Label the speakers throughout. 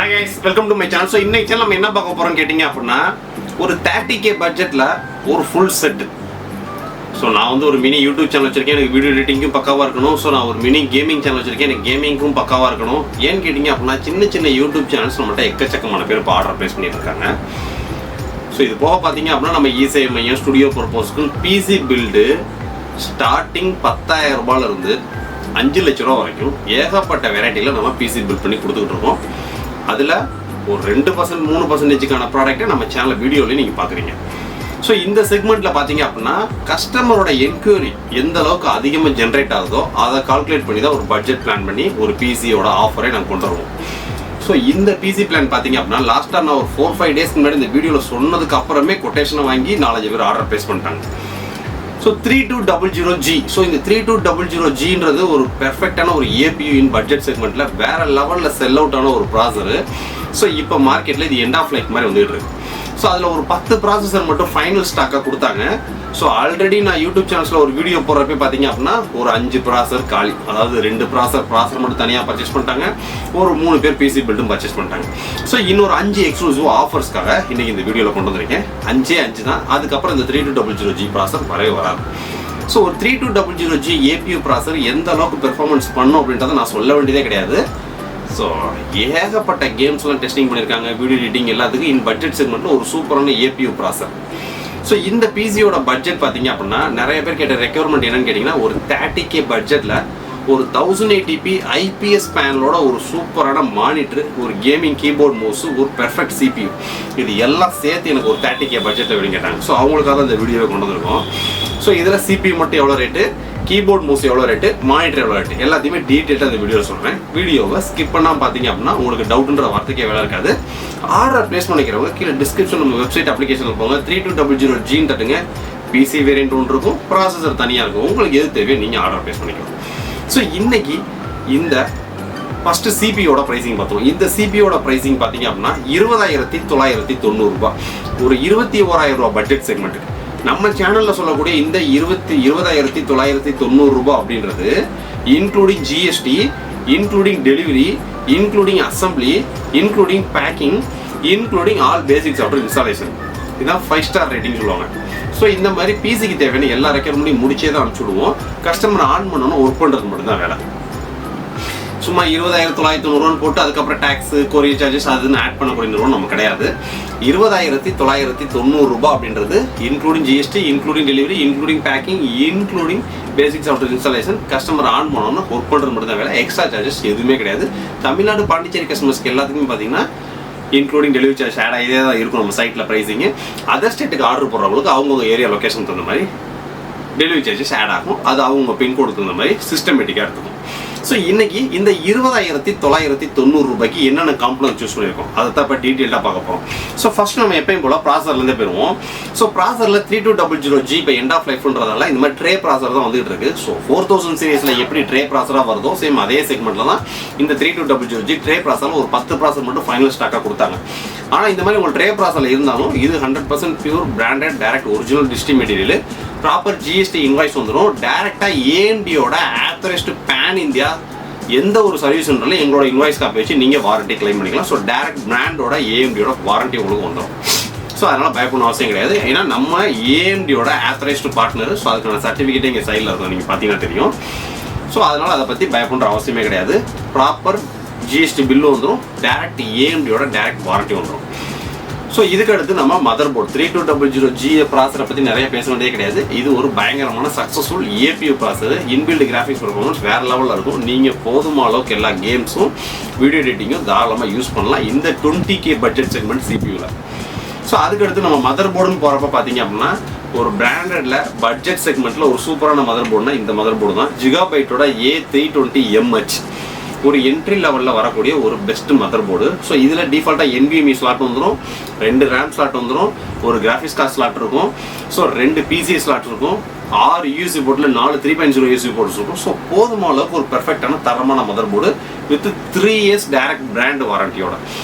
Speaker 1: Hi guys, welcome to my channel. So இன்னைக்கு channel நம்ம என்ன பார்க்க போறோம் கேட்டிங்க அப்படினா ஒரு 30k பட்ஜெட்ல ஒரு ஃபுல் செட். ஸோ நான் வந்து ஒரு மினி யூடியூப் சேனல் வச்சிருக்கேன், எனக்கு வீடியோ எடிட்டிங்கும் பக்காவாக இருக்கணும். ஸோ நான் ஒரு மினி கேமிங் சேனல் வச்சிருக்கேன், எனக்கு கேமிங்கும் பக்காவாக இருக்கணும். ஏன்னு கேட்டிங்க அப்படின்னா சின்ன சின்ன யூடியூப் சேனல்ஸ் நம்மகிட்ட எக்கச்சக்கமான பேர் இப்போ ஆர்டர் ப்ளேஸ் பண்ணிட்டு இருக்காங்க. ஸோ இது போக பார்த்தீங்க அப்படின்னா நம்ம இசை மையம் ஸ்டுடியோ பர்பஸ்க்கு பிசி பில்டு ஸ்டார்டிங் 10,000 ரூபாயிலிருந்து 5 லட்ச ரூபா வரைக்கும் ஏகப்பட்ட வெரைட்டியில் நம்ம பிசி பில்ட் பண்ணி கொடுத்துக்கிட்டு இருக்கோம். அதில் ஒரு 2% 3%க்கான ப்ராடக்ட்டை நம்ம சேனல் வீடியோவில் நீங்கள் பார்க்குறீங்க. ஸோ இந்த செக்மெண்ட்டில் பார்த்தீங்க அப்படின்னா கஸ்டமரோட என்கொயரி எந்த அளவுக்கு அதிகமாக ஜென்ரேட் ஆகுதோ அதை கால்குலேட் பண்ணி தான் ஒரு பட்ஜெட் பிளான் பண்ணி ஒரு பிசியோட ஆஃபரை நாங்கள் கொண்டு வருவோம். ஸோ இந்த பிசி பிளான் பார்த்தீங்க அப்படின்னா லாஸ்ட்டாக நான் ஒரு 4-5 டேஸ்க்கு முன்னாடி இந்த வீடியோவில் சொன்னதுக்கு அப்புறமே கொட்டேஷனை வாங்கி 4-5 பேர் ஆர்டர் ப்ளேஸ் பண்ணிட்டாங்க. So 3200G. ஸோ இந்த 3200Gன்றது ஒரு பெர்ஃபெக்டான ஒரு ஏபியூ இன் பட்ஜெட் செக்மெண்ட்டில் வேறு லெவலில் செல் அவுட் ஆன ஒரு ப்ராசரு. ஸோ இப்போ மார்க்கெட்டில் இது எண்ட் ஆஃப் லைஃப் மாதிரி வந்துட்டு இருக்கு. ஸோ அதில் ஒரு 10 ப்ராசஸர் மட்டும் ஃபைனல் ஸ்டாக்காக கொடுத்தாங்க. ஸோ ஆல்ரெடி நான் யூடியூப் சேனல்ஸில் ஒரு வீடியோ போடுறப்ப பார்த்தீங்க அப்படின்னா ஒரு 5 ப்ராசர் காலி, அதாவது 2 ப்ராசர் மட்டும் தனியாக பர்ச்சேஸ் பண்ணிட்டாங்க, ஒரு 3 பேர் பிசி பில்டும் பர்ச்சேஸ் பண்ணிட்டாங்க. ஸோ இன்னொரு 5 எக்ஸ்க்ளூசிவ் ஆஃபர்ஸ்க்காக இன்றைக்கி இந்த வீடியோவில் கொண்டு வந்திருக்கேன். 5 தான். அதுக்கப்புறம் இந்த 3200G ப்ராசர் வரவே வராது. ஸோ ஒரு 3200G ஏபியூ ப்ராசர் எந்த அளவுக்கு பெர்ஃபார்மன்ஸ் பண்ணும் அப்படின்றத நான் சொல்ல வேண்டியதே கிடையாது. ஸோ ஏகப்பட்ட கேம்ஸ்லாம் டெஸ்டிங் பண்ணியிருக்காங்க, வீடியோ எடிட்டிங் எல்லாத்துக்கும் இன் பட்ஜெட் செக்மெண்ட்டில் ஒரு சூப்பரான ஏபியூ ப்ராசர். ஸோ இந்த பிசியோட பட்ஜெட் பார்த்தீங்க அப்படின்னா நிறைய பேர் கேட்ட ரெக்யர்மெண்ட் என்னன்னு கேட்டிங்கன்னா ஒரு 30k பட்ஜெட்டில் ஒரு 1080p ஐபிஎஸ் பேனலோட ஒரு சூப்பரான மானிட்டர், ஒரு கேமிங் கீபோர்ட் மவுஸ், ஒரு பெர்ஃபெக்ட் சிபியூ, இது எல்லாம் சேர்த்து எனக்கு ஒரு 30k பட்ஜெட்டில் வேணும் கேட்டாங்க. ஸோ அவங்களுக்காக தான் இந்த வீடியோவை கொண்டு வந்திருக்கோம். ஸோ இதில் சிபியூ மட்டும் எவ்வளோ ரேட்டு, கீபோர்ட் மவுஸ் எவ்வளோ ரேட்டு, மானிட்டர் எவ்வளோ ரேட்டு, எல்லாத்தையுமே டீட்டெயிலாக இந்த வீடியோவில் சொல்கிறேன். வீடியோவை ஸ்கிப் பண்ணாமல் பார்த்தீங்க அப்படின்னா உங்களுக்கு டவுட்ன்ற வார்த்தைக்கே வேலை இருக்காது. ஆர்டர் ப்ளேஸ் பண்ணிக்கிறவங்க கீழே டிஸ்கிரிப்ஷன் நம்ம வெப்சைட் அப்ளிகேஷனில் போங்க, 3200G தட்டுங்க. பிசி வேரியன்ட் ஒன்று இருக்கும், ப்ராசஸர் தனியாக இருக்கும், உங்களுக்கு எது தேவையோ நீங்கள் ஆர்டர் ப்ளேஸ் பண்ணிக்கலாம். ஸோ இன்னைக்கு இந்த ஃபஸ்ட்டு சிபியோட ப்ரைஸிங் பார்த்தோம். இந்த சிபியோட ப்ரைஸிங் பார்த்தீங்க அப்படின்னா 20,990 ரூபாய், ஒரு 21,000 ரூபா பட்ஜெட் செக்மெண்ட்டுக்கு. நம்ம சேனலில் சொல்லக்கூடிய இந்த 20,990 ரூபாய் அப்படின்றது including GST, including delivery, including assembly, including packing, including all basics after installation. இதுதான் 5 ஸ்டார் ரேட்டிங் சொல்லுவாங்க. ஸோ இந்த மாதிரி பிசிக்கு தேவையான எல்லா ரெக்யர்மெண்ட்டையும் முடிச்சே தான் அனுப்பிச்சுடுவோம். கஸ்டமர் ஆன் பண்ணணும், ஒர்க் பண்ணுறது மட்டும்தான் வேலை. சும்மா 20,990 போட்டு அதுக்கப்புறம் டேக்ஸு, கொரியர் சார்ஜஸ் அதுன்னு ஆட் பண்ணக்கூடிய நிறுவனம் நம்ம கிடையாது. 20,990 ரூபாய் அப்படின்றது including GST, including delivery, including packing, including basics after installation. Customer on பண்ணணும்னா ஒர்க் பண்ணுறது மட்டும் தான் வேலை. எக்ஸ்ட்ரா சார்ஜஸ் எதுவுமே கிடையாது. தமிழ்நாடு பாண்டிச்சேரி கஸ்டமர்ஸ்க்கு எல்லாத்துக்குமே பார்த்தீங்கன்னா இன்க்ளூடிங் டெலிவரி சார்ஜ் ஆட் ஆகிதே தான் இருக்கும் நம்ம சைட்டில் ப்ரைஸிங்கு. அதர் ஸ்டேட்டுக்கு ஆர்டர் போடுறவங்களுக்கு அவங்கவுங்க ஏரியா லொக்கேஷன் தகுந்த மாதிரி டெலிவரி சார்ஜஸ் ஆட் ஆகும். அது அவங்க பின்கோடு தகுந்த மாதிரி சிஸ்டமேட்டிக்காக எடுத்துக்கும். ஸோ இன்னைக்கு இந்த 20,990 ரூபாய்க்கு என்னென்ன காம்பனன்ட் சூஸ் பண்ணியிருக்கோம் அதை தான் இப்போ டீட்டெயிலாக பார்க்க போகிறோம். ஸோ ஃபர்ஸ்ட் நம்ம எப்பயும் போல ப்ராசர்லேருந்தே போயிடுவோம். ஸோ ப்ராசரில் 3200G இப்போ எண்ட் ஆஃப் லைஃப்ன்றதால இந்த மாதிரி ட்ரே ப்ராசர் தான் வந்துட்டு இருக்கு. ஸோ 4000 சீரீஸில் எப்படி ட்ரே ப்ராசராக வருதோ சேம் அதே செக்மெண்ட்டில் தான் இந்த 3200G ட்ரே ப்ராசரில் ஒரு 10 ப்ராசர் மட்டும் ஃபைனல் ஸ்டாக்காக கொடுத்தாங்க. ஆனால் இந்த மாதிரி உங்கள் ட்ரே ப்ராசரில் இருந்தாலும் இது 100% பியூர் பிராண்டட் டைரக்ட் ஒரிஜினல் டிஸ்ட்ரி மெட்டீரியல், ப்ராப்பர் ஜிஎஸ்டி இன்வாய்ஸ் வந்துடும். டேரெக்டாக ஏஎன்டியோட ஆத்தரைஸ்டு பேன் இந்தியா எந்த ஒரு சர்வீஸ்ன்றாலும் எங்களோட இன்வாய்ஸ் காப்பி வச்சு நீங்கள் வாரண்டி கிளைம் பண்ணிக்கலாம். ஸோ டேரக்ட் பிராண்டோட ஏஎம்டியோட வாரண்டி உங்களுக்கு வந்துடும். ஸோ அதனால் பயப்படணும் அவசியம் கிடையாது. ஏன்னா நம்ம ஏஎம்டியோட ஆத்தரைஸ்டு பார்ட்னர். ஸோ அதுக்கான சர்டிஃபிகேட் எங்கள் சைடில் இருக்கும், நீங்கள் பார்த்தீங்கன்னா தெரியும். ஸோ அதனால் அதை பற்றி பயப்படுற அவசியமே கிடையாது. ப்ராப்பர் ஜிஎஸ்டி பில்லு வந்துடும், டேரக்ட் ஏஎம்டியோட டேரக்ட் வாரண்டி வந்துடும். ஸோ இதுக்கு அடுத்து நம்ம மதர் போர்டு 3200G ப்ராசரை பற்றி நிறைய பேச வேண்டியதே கிடையாது. இது ஒரு பயங்கரமான சக்ஸஸ்ஃபுல் ஏபியூ ப்ராசர். இன்பில்டு கிராஃபிக்ஸ் பர்ஃபார்மன்ஸ் வேறு லெவலில் இருக்கும். நீங்கள் போதுமான அளவுக்கு எல்லா கேம்ஸும் வீடியோ எடிட்டிங்கும் தாராளமாக யூஸ் பண்ணலாம் இந்த 20k பட்ஜெட் செக்மெண்ட் சிபியூவில். ஸோ அதுக்கடுத்து நம்ம மதர் போர்டுன்னு போகிறப்ப பார்த்தீங்க அப்படின்னா ஒரு பிராண்டடில் பட்ஜெட் செக்மெண்ட்டில் ஒரு சூப்பரான மதர் போர்டுனா இந்த மதர் போர்டு தான். ஜிகாபைட்டோட A320MH ஒரு என்ட்ரி லெவலில் வரக்கூடிய ஒரு பெஸ்ட் மதர் போர்டு. ஸோ இதில் டிஃபால்ட்டாக NVMe ஸ்லாட் வந்துடும், 2 ரேம் ஸ்லாட் வந்துடும், ஒரு கிராஃபிக்ஸ் கார்டு ஸ்லாட் இருக்கும், ஸோ 2 PCI ஸ்லாட் இருக்கும், 6 USB போர்டில் 4 3.0 USB போர்ட்ஸ் இருக்கும். ஸோ போதுமான அளவுக்கு ஒரு பெர்ஃபெக்டான தரமான mother board with 3 years direct brand வாரண்டியோட.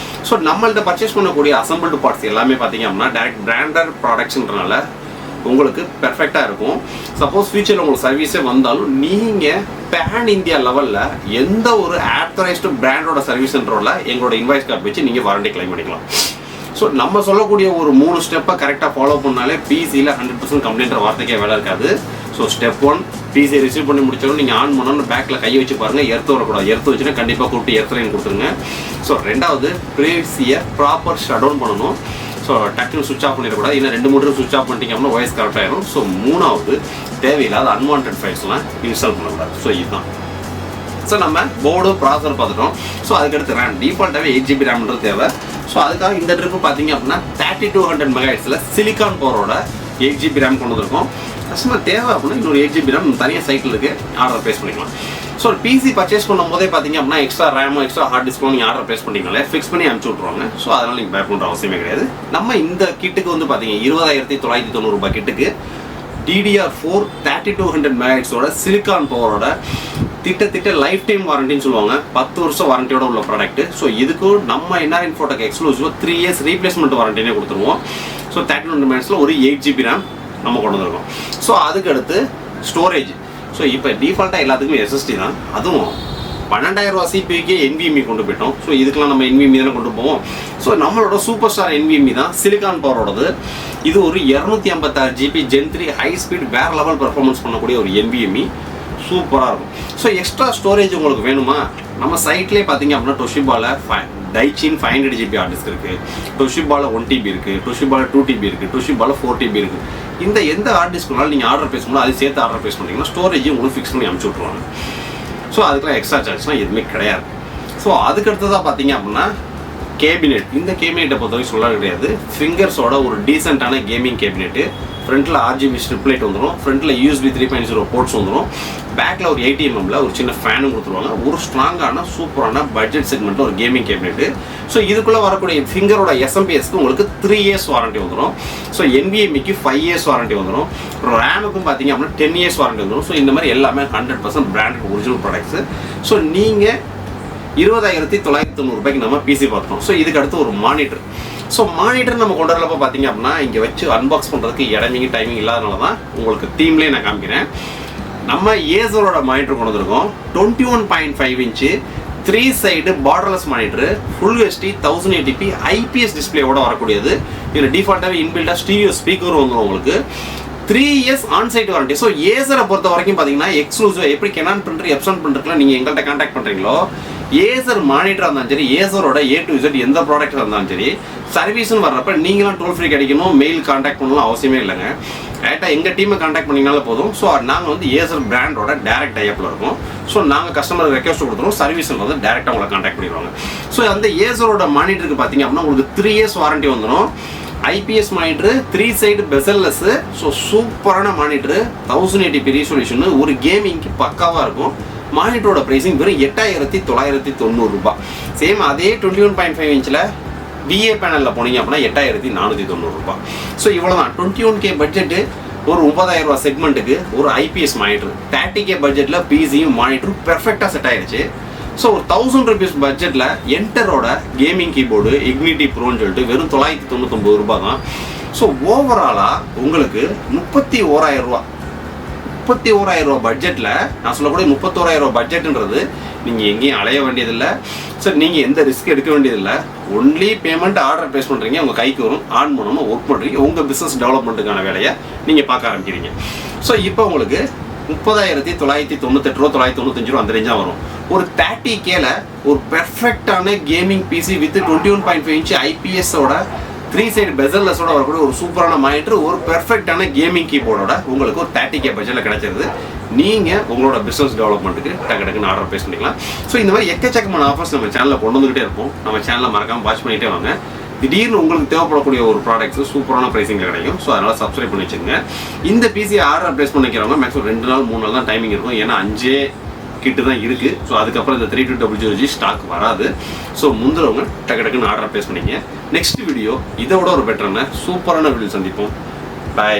Speaker 1: ஸோ நம்மள்ட்ட பர்ச்சேஸ் பண்ணக்கூடிய அசம்பிள்டு பார்ட்ஸ் எல்லாமே பார்த்தீங்க அப்படின்னா டேரக்ட் பிராண்டட் ப்ராடக்ட்ஸ்ன்றனால உங்களுக்கு பெர்ஃபெக்டாக இருக்கும். சப்போஸ் ஃபியூச்சரில் உங்களுக்கு சர்வீஸே வந்தாலும் நீங்கள் பேன் இந்தியா லெவலில் எந்த ஒரு ஆத்தரைஸ்டு பிராண்டோட சர்வீஸ் சென்டரோட எங்களோட இன்வாய்ஸ் கார்டு வச்சு நீங்கள் வாரண்டி கிளைம் பண்ணிக்கலாம். ஸோ நம்ம சொல்லக்கூடிய ஒரு 3 ஸ்டெப்பை கரெக்டாக ஃபாலோ பண்ணாலே பிசியில் 100% கம்ப்ளைண்ட்ற வார்த்தைக்கே வேலை இருக்காது. ஸோ ஸ்டெப் 1, பிசியை ரிசீவ் பண்ணி முடிச்சாலும் நீங்கள் ஆன் பண்ணணும் பேக்கில் கையை வச்சு பாருங்கள், எர்த்து வரக்கூடாது. எர்த்து வச்சுன்னா கண்டிப்பாக கூப்பிட்டு எர்த்து கொடுத்துருங்க. ஸோ 2வது, பிசியை ப்ராப்பர் ஷட் டவுன் பண்ணணும். ஸோ டக்குன்னு சுவிட்ச் ஆஃப் பண்ணிடக்கூடாது. இன்னும் 2-3 சுவிட்ச் ஆஃப் பண்ணிட்டீங்க அப்படின்னா வாய்ஸ் கரெக்ட் ஆகிடும். ஸோ 3வது, தேவையில்லாத அன்வான்ட் ஃபைல்ஸ்லாம் இன்ஸ்டால் பண்ணக்கூடாது. ஸோ இதுதான். ஸோ நம்ம போர்டு ப்ராசஸர் பார்த்துட்டோம். ஸோ அதுக்கடுத்து ரேம் டிஃபால்ட்டாகவே 8GB ரேம்ன்றது தேவை. ஸோ அதுக்காக இந்த ட்ரிப்பு பார்த்தீங்க அப்படின்னா 3200 MHz சிலிக்கான் பவரோட 8GB ரேம் கொண்டு வந்திருக்கோம். கஸ்டமர் தேவை அப்படின்னா இன்னொரு 8GB ரேம் தனியாக சைக்கிள் இருக்குது, ஆர்டர் ப்ளேஸ் பண்ணிக்கலாம். ஸோ பிசி பர்ச்சேஸ் பண்ணும் போதே பார்த்தீங்க அப்படின்னா எக்ஸ்ட்ரா ரேமோ எக்ஸ்ட்ரா ஹார்ட் டிஸ்க்கும் நீங்கள் ஆர்டர் ப்ளேஸ் பண்ணிங்கனாலே ஃபிக்ஸ் பண்ணி அனுப்பிச்சு விட்ருவாங்க. ஸோ அதனால் நீங்கள் பயப்படுற அவசியமே கிடையாது. நம்ம இந்த கிட்டுக்கு வந்து பார்த்தீங்க 20,990 ரூபாய் கிட்டுக்கு DDR4 3200 MHz சிலிக்கான் பவரோட திட்ட லைஃப் டைம் வாரண்டின்னு சொல்லுவாங்க, 10 வருஷம் வாரண்டியோட உள்ள ப்ராடக்ட். ஸோ இதுக்கும் நம்ம NR Infotech எக்ஸ்க்ளூசிவாக 3 years ரீப்ளேஸ்மெண்ட் வாரண்டினே கொடுத்துருவோம். ஸோ 3200 MHz ஒரு 8GB ரேம் நம்ம கொண்டு வந்திருக்கோம். ஸோ அதுக்கடுத்து ஸ்டோரேஜ். ஸோ இப்போ டிஃபால்ட்டாக எல்லாத்துக்குமே SSD தான். அதுவும் 12,000 ரூபா சிபிக்கு NVMe கொண்டு போயிட்டோம். ஸோ இதுக்கெல்லாம் நம்ம NVMe தானே கொண்டு போவோம். ஸோ நம்மளோட சூப்பர் ஸ்டார் NVMe தான் சிலிக்கான் பவரோடது. இது ஒரு 256GB Gen 3 ஹை ஸ்பீட் வேற லெவல் பெர்ஃபார்மன்ஸ் பண்ணக்கூடிய ஒரு NVMe, சூப்பராக இருக்கும். ஸோ எக்ஸ்ட்ரா ஸ்டோரேஜ் உங்களுக்கு வேணுமா, நம்ம சைட்லேயே பார்த்தீங்க அப்படின்னா டொஷிபாவில் டைச்சின் 500GB ஹார்ட் டிஸ்க் இருக்குது, டொஷிபாவில் 1TB இருக்குது, டொஷிபாவில் 2TB இருக்குது, டொஷிபாவில் 4TB இருக்குது. இந்த எந்த ஹார்ட் டிஸ்க்குனாலும் நீங்கள் ஆர்டர் ப்ளேஸ் பண்ணால் அது சேர்த்து ஆர்டர் ப்ளேஸ் பண்ணிங்கன்னா ஸ்டோரேஜ் உங்களுக்கு ஃபிக்ஸ் பண்ணி அனுப்பிச்சி விட்ருவாங்க. ஸோ அதுக்கெல்லாம் எக்ஸ்ட்ரா சார்ஜ்லாம் எதுவுமே கிடையாது. ஸோ அதுக்கடுத்ததாக பார்த்தீங்க அப்படின்னா கேபினெட். இந்த கேபினெட்டை பொறுத்தவரைக்கும் சொல்ல கிடையாது, ஃபிங்கர்ஸோட ஒரு டீசெண்டான கேமிங் கேபினெட்டு. ஃப்ரண்ட்டில் RGB ஸ்ட்ரிப் லைட் வந்துடும், ஃப்ரண்ட்டில் USB 3.0 போர்ட்ஸ் வந்துடும், பேக்கில் ஒரு 80mm ஒரு சின்ன ஃபேனும் கொடுத்துருவாங்க. ஒரு ஸ்ட்ராங்கான சூப்பரான பட்ஜெட் செக்மெண்ட்டில் ஒரு கேமிங் கேபினெட்டு. ஸோ இதுக்குள்ளே வரக்கூடிய ஃபிங்கரோட SMPSக்கு உங்களுக்கு 3 years வாரண்டி வந்துடும். ஸோ NVMeக்கு 5 years வாரண்டி வந்துடும். ரேமுக்கும் பார்த்தீங்க அப்படின்னா 10 years வாரண்டி வந்துடும். ஸோ இந்த மாதிரி எல்லாமே 100% பிராண்டட் ஒரிஜினல் ப்ராடக்ட்ஸு. ஸோ நீங்கள் 20,990 ரூபாய்க்கு நம்ம பிசி பார்த்தோம். ஸோ இதுக்கு அடுத்து ஒரு மானிட்டர். ஸோ மானிட்டர் நம்ம கொண்டு வரப்போ பார்த்தீங்க அப்படின்னா இங்கே வச்சு அன்பாக்ஸ் பண்ணுறதுக்கு இடமிங்க டைமிங் இல்லாதனால தான் உங்களுக்கு தீம்லேயே நான் காமிக்கிறேன். நம்ம ஏசரோட மானிட்டர் கொண்டு வந்திருக்கோம். 21.5 inch 3 side borderless monitor, full HD 1080p IPS டிஸ்பிளேவோட வரக்கூடியது. இதில் டிஃபால்ட்டாகவே இன்பில்டாக ஸ்டீரியோ ஸ்பீக்கர் வந்துடும் உங்களுக்கு. 3 years ஆன்சைட் வாரண்டி. ஸோ ஏசரை பொறுத்த வரைக்கும் பார்த்தீங்கன்னா எக்ஸ்க்ளூசிவாக எப்படி கெனான் பிரிண்டர் எப்சன் பிரிண்டர்லாம் நீங்கள் எங்கள்கிட்ட கான்டாக்ட் பண்ணுறீங்களோ, ஏசர் மானிட்டராக இருந்தாலும் சரி, ஏசரோட A to Z எந்த ப்ராடக்டாக இருந்தாலும் சரி, சர்வீஸ்னு வர்றப்ப நீங்களாம் டோல் ஃப்ரீ கிடைக்கணும், மெயில் கான்டாக்ட் பண்ணலாம் அவசியமே இல்லைங்க. டேரெக்டாக எங்கள் டீமை கான்டாக்ட் பண்ணிங்கனாலும் போதும். ஸோ நாங்கள் வந்து ஏசர் பிராண்டோட டேரக்ட் டைப்பில் இருக்கும். ஸோ நாங்கள் கஸ்டமர் ரெக்வஸ்ட் கொடுத்துருவோம், சர்வீஸில் வந்து டேரெக்டாக உங்களை கான்டாக்ட் பண்ணிடுவாங்க. ஸோ அந்த ஏசரோட மானிட்டருக்கு பார்த்தீங்க அப்படின்னா உங்களுக்கு 3 years வாரண்டி வந்துடும். IPS monitor, 3 side bezel-less. So சூப்பரான மானிட்டரு, 1080p ரெசல்யூஷன், ஒரு கேமிங்க்கு பக்காவாக இருக்கும். மானிட்டரோட ப்ரைஸிங் வெறும் 8,990 ரூபாய். சேம் அதே 21.5 inch VA பேனலில் போனீங்க அப்படின்னா 8,490 ரூபாய். ஸோ இவ்வளோ தான் 21K பட்ஜெட்டு. ஒரு 9,000 ரூபா செக்மெண்ட்டுக்கு ஒரு IPS மானிட்டர், 30K பட்ஜெட்டில் பிசியும் மானிட்டரும் பெர்ஃபெக்டாக செட் ஆயிடுச்சு. ஸோ ஒரு 1000 rupees பட்ஜெட்டில் என்டரோட கேமிங் கீபோர்டு இக்னிட்டி ப்ரோன்னு சொல்லிட்டு வெறும் 999 ரூபாய் தான். ஸோ ஓவராலாக உங்களுக்கு 31,000 ரூபா 31,000 ரூபா பட்ஜெட்டில், நான் சொல்லக்கூடிய 31,000 ரூபா பட்ஜெட்டுன்றது நீங்கள் எங்கேயும் அலைய வேண்டியதில்லை. சார் நீங்கள் எந்த ரிஸ்க் எடுக்க வேண்டியதில்லை. ஒன்லி பேமெண்ட் ஆர்டர் ப்ளேஸ் பண்ணுறீங்க, உங்கள் கைக்கு வரும், ஆன் பண்ணணும், ஒர்க் பண்ணுறீங்க, உங்கள் பிஸ்னஸ் டெவலப்மெண்ட்டுக்கான வேலையை நீங்கள் பார்க்க ஆரம்பிக்கிறீங்க. ஸோ இப்போ உங்களுக்கு 30,998 ரூபா 995 ரூபா அந்த ரேஞ்சாக வரும். ஒரு 30Kல ஒரு பெர்ஃபெக்டான கேமிங் பிசி வித் 21.5 inch IPSஓட 3 side பெசல்லஸோட வரக்கூடிய ஒரு சூப்பரான மானிட்டர், ஒரு பெர்ஃபெக்டான கேமிங் கீபோர்டோட உங்களுக்கு ஒரு 30K பட்ஜெட்டில் கிடைச்சிருது. நீங்கள் உங்களோட பிஸ்னஸ் டெவலப்மெண்ட்டுக்கு டக்குன்னு ஆர்டர் ப்ளேஸ் பண்ணிக்கலாம். ஸோ இந்த மாதிரி எக்கச்சக்கமான ஆஃபர்ஸ் நம்ம சேனலில் கொண்டு வந்துகிட்டே இருப்போம். நம்ம சேனலை மறக்காமல் வாட்ச் பண்ணிகிட்டே வாங்க. திடீர்னு உங்களுக்கு தேவைப்படக்கூடிய ஒரு ப்ராடக்ட்ஸ் சூப்பரான ப்ரைஸிங்கில் கிடைக்கும். ஸோ அதனால் சப்ஸ்கிரைப் பண்ணி வச்சுங்க. இந்த பிசியை ஆர்டர் ப்ளேஸ் பண்ணிக்கிறவங்க மேக்ஸிமம் 2 நாள் 3 நாள் தான் டைமிங் இருக்கும். ஏன்னா 5 கிட்டு தான் இருக்குது. ஸோ அதுக்கப்புறம் இந்த 3200G ஸ்டாக் வராது. ஸோ முந்திரவங்க டக்குன்னு ஆர்டர் ப்ளேஸ் பண்ணிங்க. நெக்ஸ்ட் வீடியோ இதை விட ஒரு பெட்டரான சூப்பரான வீடியோ சந்திப்போம். பாய்.